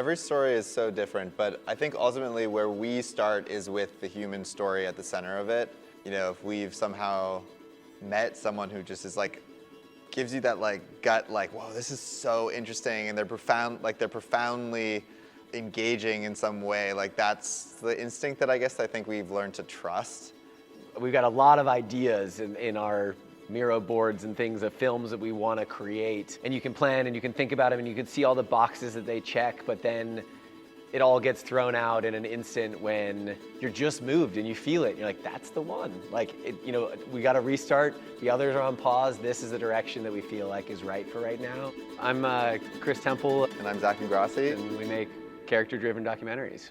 Every story is so different, but I think ultimately where we start is with the human story at the center of it. You know, if we've somehow met someone who just is like, gives you that like gut, like, whoa, this is so interesting, and they're profoundly engaging in some way, like that's the instinct that I think we've learned to trust. We've got a lot of ideas in our Miro boards and things of films that we want to create. And you can plan and you can think about them and you can see all the boxes that they check, but then it all gets thrown out in an instant when you're just moved and you feel it. You're like, that's the one. Like, you know, we got to restart. The others are on pause. This is the direction that we feel like is right for right now. I'm Chris Temple. And I'm Zach Ingrasci. And we make character-driven documentaries.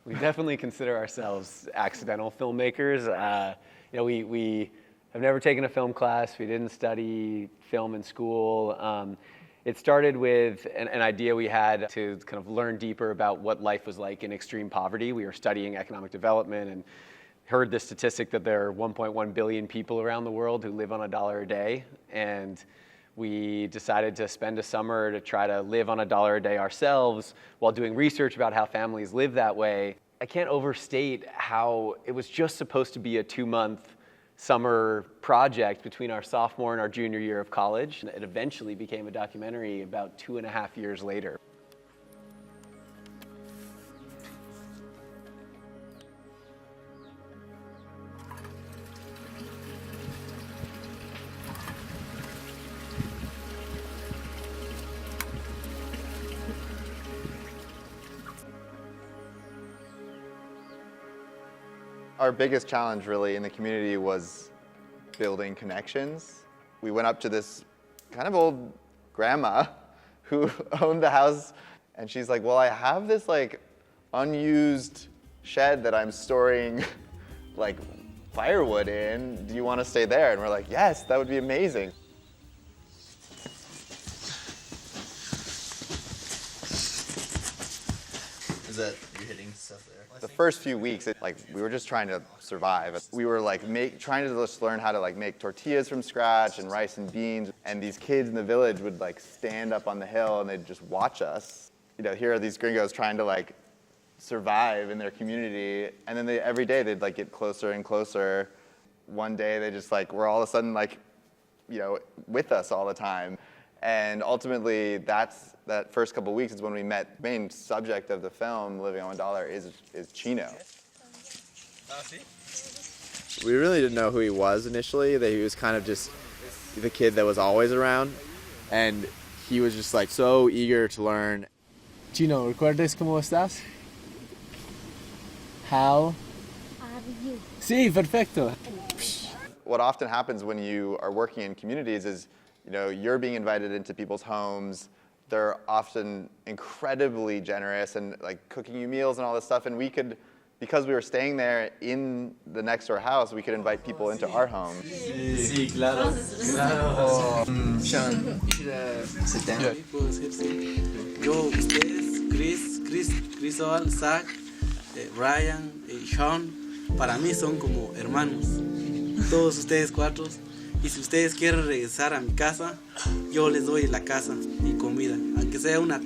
We definitely consider ourselves accidental filmmakers. You know, we have never taken a film class. We didn't study film in school. It started with an idea we had to kind of learn deeper about what life was like in extreme poverty. We were studying economic development and heard the statistic that there are 1.1 billion people around the world who live on $1 a day. And we decided to spend a summer to try to live on $1 a day ourselves while doing research about how families live that way. I can't overstate how it was just supposed to be a 2-month summer project between our sophomore and our junior year of college. And it eventually became a documentary about 2.5 years later. Our biggest challenge really in the community was building connections. We went up to this kind of old grandma who owned the house, and she's like, well, I have this like unused shed that I'm storing like firewood in. Do you want to stay there? And we're like, yes, that would be amazing. Is that you're hitting stuff there? The first few weeks, we were just trying to survive. We were like trying to just learn how to like make tortillas from scratch and rice and beans. And these kids in the village would like stand up on the hill and they'd just watch us. You know, here are these gringos trying to like survive in their community. And then every day they'd like get closer and closer. One day they just like were all of a sudden like, you know, with us all the time. And ultimately, that first couple of weeks is when we met. The main subject of the film, Living on $1, is Chino. We really didn't know who he was initially, that he was kind of just the kid that was always around. And he was just like so eager to learn. Chino, ¿recuerdas cómo estás? How are you? Sí, perfecto. What often happens when you are working in communities is, you know, you're being invited into people's homes. They're often incredibly generous and like cooking you meals and all this stuff. And we could, because we were staying there in the next door house, we could invite people into our home. Sí, claro. Claro. Sean, sit down. Yo, ustedes, Chris, Zach, Ryan, Sean, para mí son como hermanos. Todos ustedes cuatro. Y si ustedes quieren regresar a mi casa, yo les doy la casa y comida, aunque sea una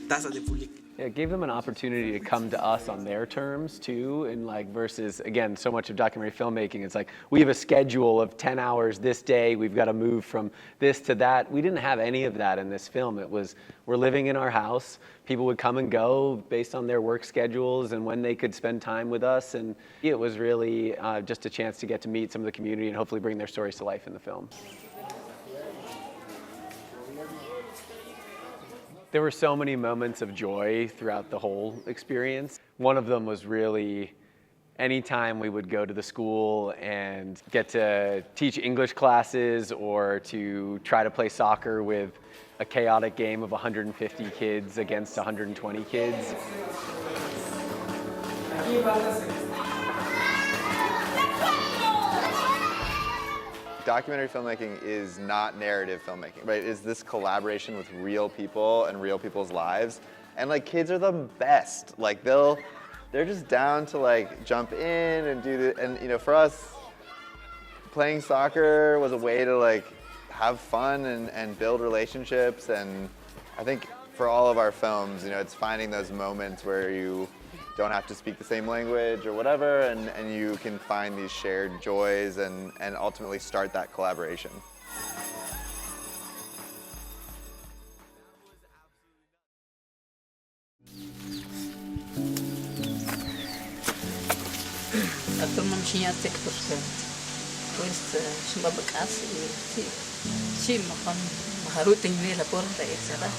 taza de pulque. It gave them an opportunity to come to us on their terms too, and like versus, again, so much of documentary filmmaking, it's like, we have a schedule of 10 hours this day, we've got to move from this to that. We didn't have any of that in this film. It was, we're living in our house, people would come and go based on their work schedules and when they could spend time with us, and it was really just a chance to get to meet some of the community and hopefully bring their stories to life in the film. There were so many moments of joy throughout the whole experience. One of them was really anytime we would go to the school and get to teach English classes or to try to play soccer with a chaotic game of 150 kids against 120 kids. Documentary filmmaking is not narrative filmmaking, right? It's this collaboration with real people and real people's lives. And like kids are the best. Like they're just down to like jump in and do the, and you know, for us, playing soccer was a way to like have fun and build relationships. And I think for all of our films, you know, it's finding those moments where you don't have to speak the same language or whatever, and you can find these shared joys and ultimately start that collaboration. Ato mam siya TikTok ka. Pues sumabakas si makon maharuting nila por ta etc.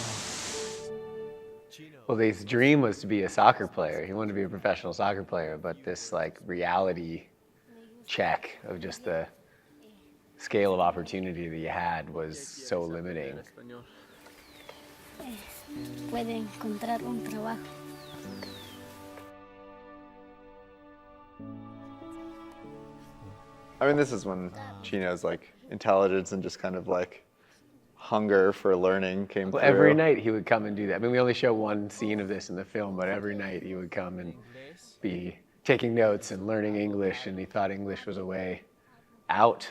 Well, his dream was to be a soccer player. He wanted to be a professional soccer player, but this like reality check of just the scale of opportunity that he had was so limiting. Puede encontrar un trabajo. I mean, this is when Chino's like intelligence and just kind of like hunger for learning came through. Every night he would come and do that. I mean, we only show one scene of this in the film, but every night he would come and be taking notes and learning English, and he thought English was a way out.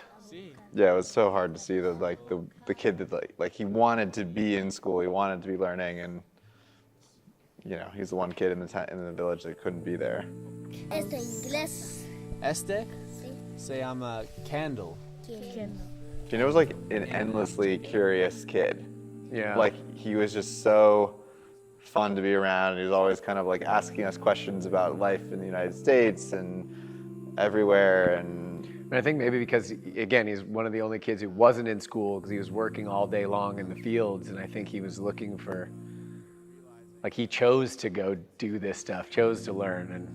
Yeah, it was so hard to see that like the kid that like he wanted to be in school, he wanted to be learning, and you know, he's the one kid in the village that couldn't be there. Este inglés. Este se llama candle. Chino was like an endlessly curious kid. Yeah. Like he was just so fun to be around. He was always kind of like asking us questions about life in the United States and everywhere. And I think maybe because, again, he's one of the only kids who wasn't in school because he was working all day long in the fields, and I think he was looking for, like he chose to go do this stuff, chose to learn. And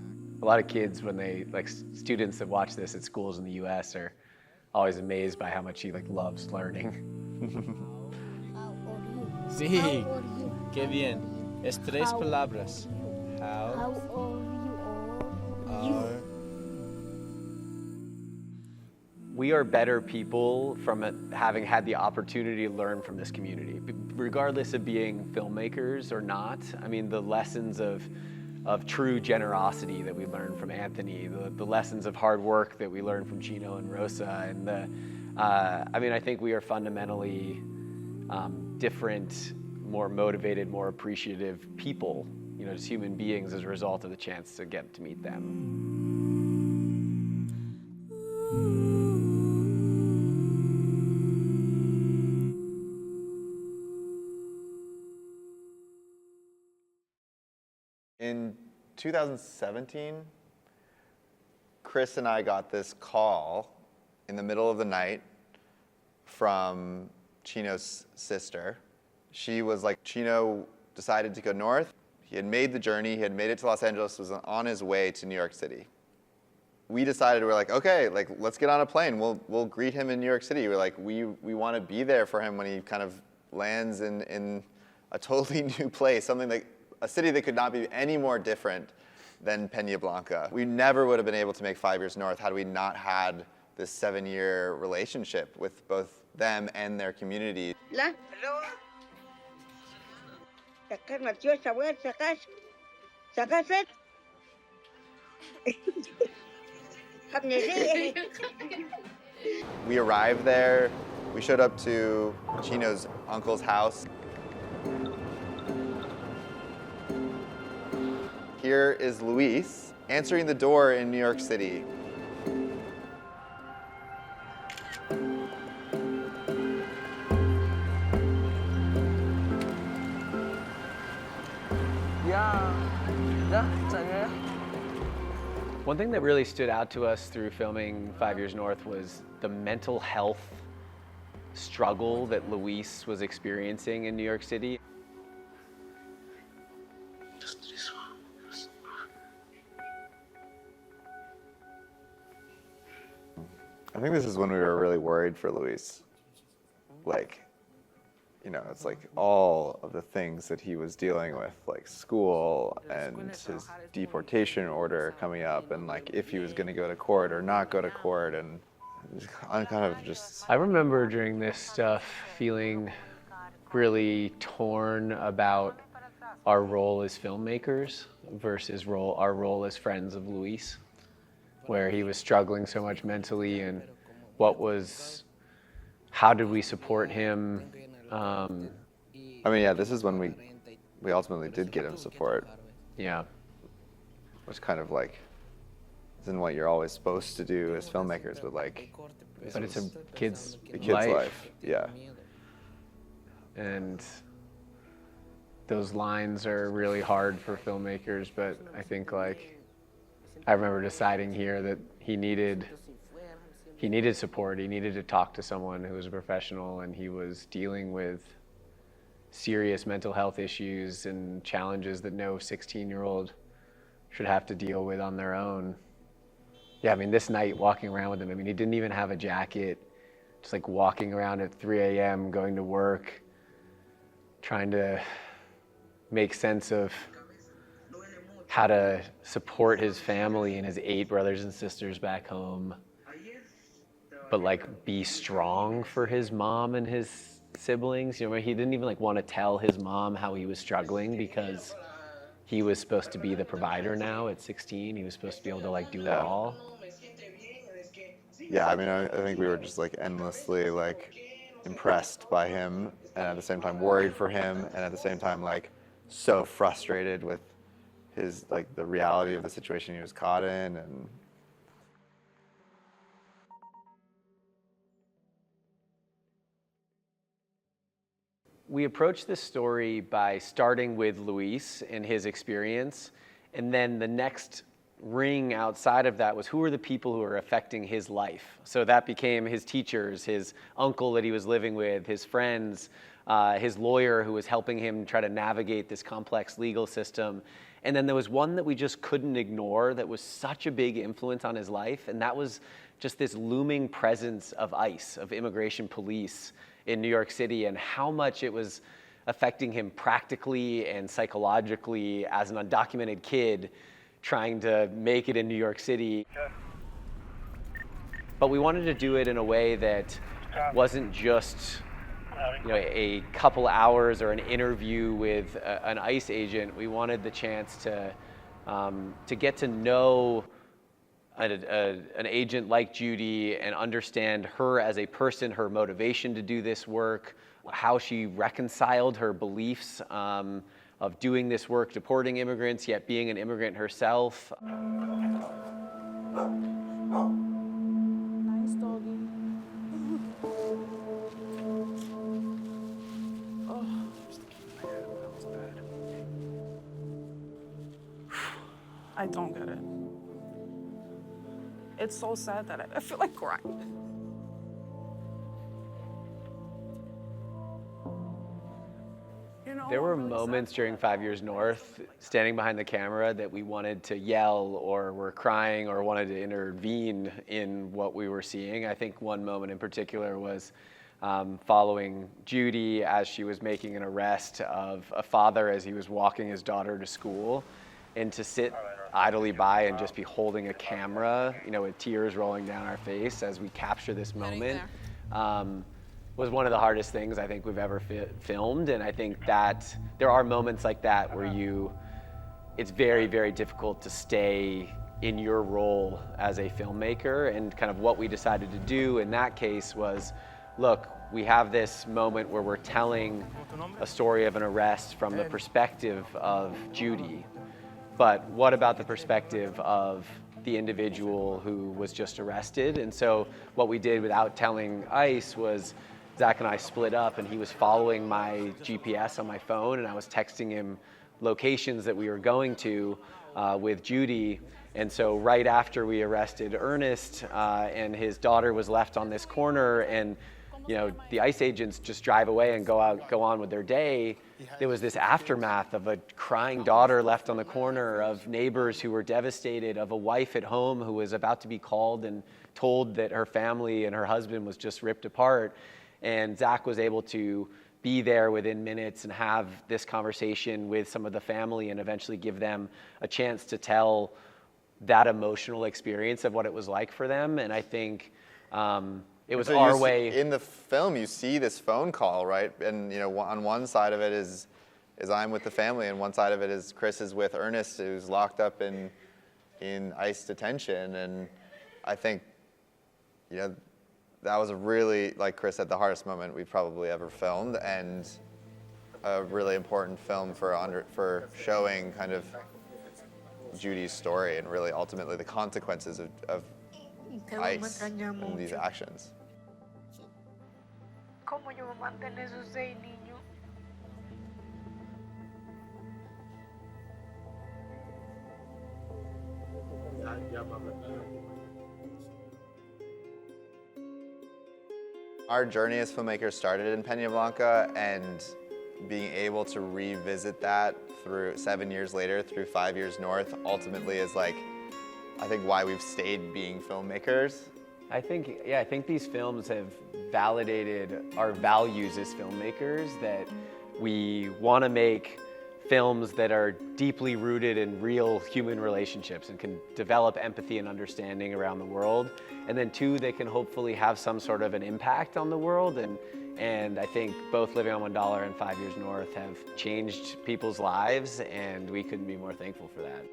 a lot of kids, when they, like students that watch this at schools in the US are always amazed by how much he like loves learning. Sí, qué bien. Es tres palabras. How are We are better people from having had the opportunity to learn from this community, regardless of being filmmakers or not. I mean, the lessons of true generosity that we learned from Anthony, the lessons of hard work that we learned from Chino and Rosa, and I mean, I think we are fundamentally different, more motivated, more appreciative people, you know, just human beings as a result of the chance to get to meet them. in 2017, Chris and I got this call in the middle of the night from Chino's sister. She was like, Chino decided to go north. He had made the journey, he had made it to Los Angeles, was on his way to New York City. We decided, we're like, okay, like let's get on a plane. We'll greet him in New York City. We're like, we want to be there for him when he kind of lands in a totally new place, something like a city that could not be any more different than Peña Blanca. We never would have been able to make 5 Years North had we not had this 7-year relationship with both them and their community. We arrived there, we showed up to Chino's uncle's house. Here is Luis answering the door in New York City. One thing that really stood out to us through filming 5 Years North was the mental health struggle that Luis was experiencing in New York City. I think this is when we were really worried for Luis. Like, you know, it's like all of the things that he was dealing with, like school and his deportation order coming up, and like if he was going to go to court or not go to court. And I'm kind of just, I remember during this stuff feeling really torn about our role as filmmakers versus our role as friends of Luis, where he was struggling so much mentally, and how did we support him? I mean, yeah, this is when we ultimately did get him support, Yeah. which kind of like isn't what you're always supposed to do as filmmakers, but like, But it's a kid's life. Yeah. And those lines are really hard for filmmakers, but I think like, I remember deciding here that he needed support. He needed to talk to someone who was a professional, and he was dealing with serious mental health issues and challenges that no 16-year-old should have to deal with on their own. Yeah, I mean, this night walking around with him, I mean, he didn't even have a jacket, just like walking around at 3 a.m., going to work, trying to make sense of how to support his family and his 8 brothers and sisters back home, but like be strong for his mom and his siblings. You know, he didn't even like want to tell his mom how he was struggling because he was supposed to be the provider now at 16. He was supposed to be able to like do it all. Yeah, I mean, I think we were just like endlessly like impressed by him, and at the same time worried for him, and at the same time like so frustrated with his like the reality of the situation he was caught in. And we approached this story by starting with Luis and his experience, and then the next ring outside of that was who are the people who are affecting his life. So that became his teachers, his uncle that he was living with, his friends, his lawyer who was helping him try to navigate this complex legal system. And then there was one that we just couldn't ignore that was such a big influence on his life, and that was just this looming presence of ICE, of immigration police in New York City, and how much it was affecting him practically and psychologically as an undocumented kid trying to make it in New York City. But we wanted to do it in a way that wasn't just, you know, a couple hours or an interview with an ICE agent. We wanted the chance to get to know an agent like Judy and understand her as a person, her motivation to do this work, how she reconciled her beliefs of doing this work, deporting immigrants, yet being an immigrant herself. Nice doggy. I don't get it. It's so sad that I feel like crying. There were moments during 5 Years North, standing behind the camera, that we wanted to yell or were crying or wanted to intervene in what we were seeing. I think one moment in particular was following Judy as she was making an arrest of a father as he was walking his daughter to school, and to sit idly by and just be holding a camera, you know, with tears rolling down our face as we capture this moment. Was one of the hardest things I think we've ever filmed, and I think that there are moments like that where it's very, very difficult to stay in your role as a filmmaker, and kind of what we decided to do in that case was, look, we have this moment where we're telling a story of an arrest from the perspective of Judy, but what about the perspective of the individual who was just arrested? And so what we did without telling ICE was Zach and I split up, and he was following my GPS on my phone, and I was texting him locations that we were going to with Judy. And so right after we arrested Ernest and his daughter was left on this corner, and you know, the ICE agents just drive away and go on with their day, there was this aftermath of a crying daughter left on the corner, of neighbors who were devastated, of a wife at home who was about to be called and told that her family and her husband was just ripped apart. And Zach was able to be there within minutes and have this conversation with some of the family and eventually give them a chance to tell that emotional experience of what it was like for them. And I think It was So our you see- way. In the film, you see this phone call, right? And you know, on one side of it is I'm with the family, and one side of it is Chris is with Ernest, who's locked up in ICE detention. And I think, you know, that was a really, like Chris said, the hardest moment we've probably ever filmed, and a really important film for showing kind of Judy's story and really ultimately the consequences of ICE and these actions. ¿Cómo yo voy a mantener esos 6 niños? Our journey as filmmakers started in Peñablanca, and being able to revisit that through 7 years later, through 5 years north, ultimately is like, I think why we've stayed being filmmakers. I think these films have validated our values as filmmakers, that we want to make films that are deeply rooted in real human relationships and can develop empathy and understanding around the world. And then two, they can hopefully have some sort of an impact on the world. And I think both Living on $1 and 5 Years North have changed people's lives, and we couldn't be more thankful for that.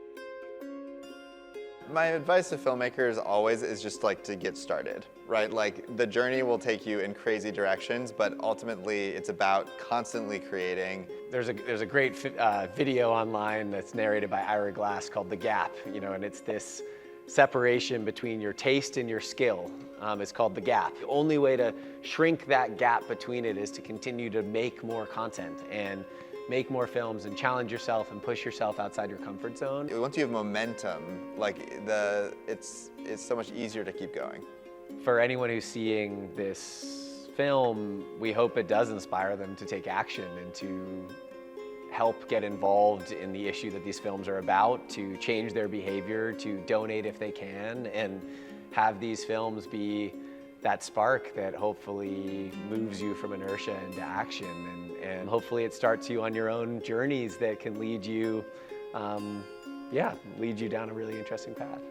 My advice to filmmakers always is just like to get started, right? Like the journey will take you in crazy directions, but ultimately it's about constantly creating. There's a great video online that's narrated by Ira Glass called The Gap, you know, and it's this separation between your taste and your skill. It's called The Gap. The only way to shrink that gap between it is to continue to make more content and make more films and challenge yourself and push yourself outside your comfort zone. Once you have momentum, like it's so much easier to keep going. For anyone who's seeing this film, we hope it does inspire them to take action and to help get involved in the issue that these films are about, to change their behavior, to donate if they can, and have these films be that spark that hopefully moves you from inertia into action, and hopefully it starts you on your own journeys that can lead you, lead you down a really interesting path.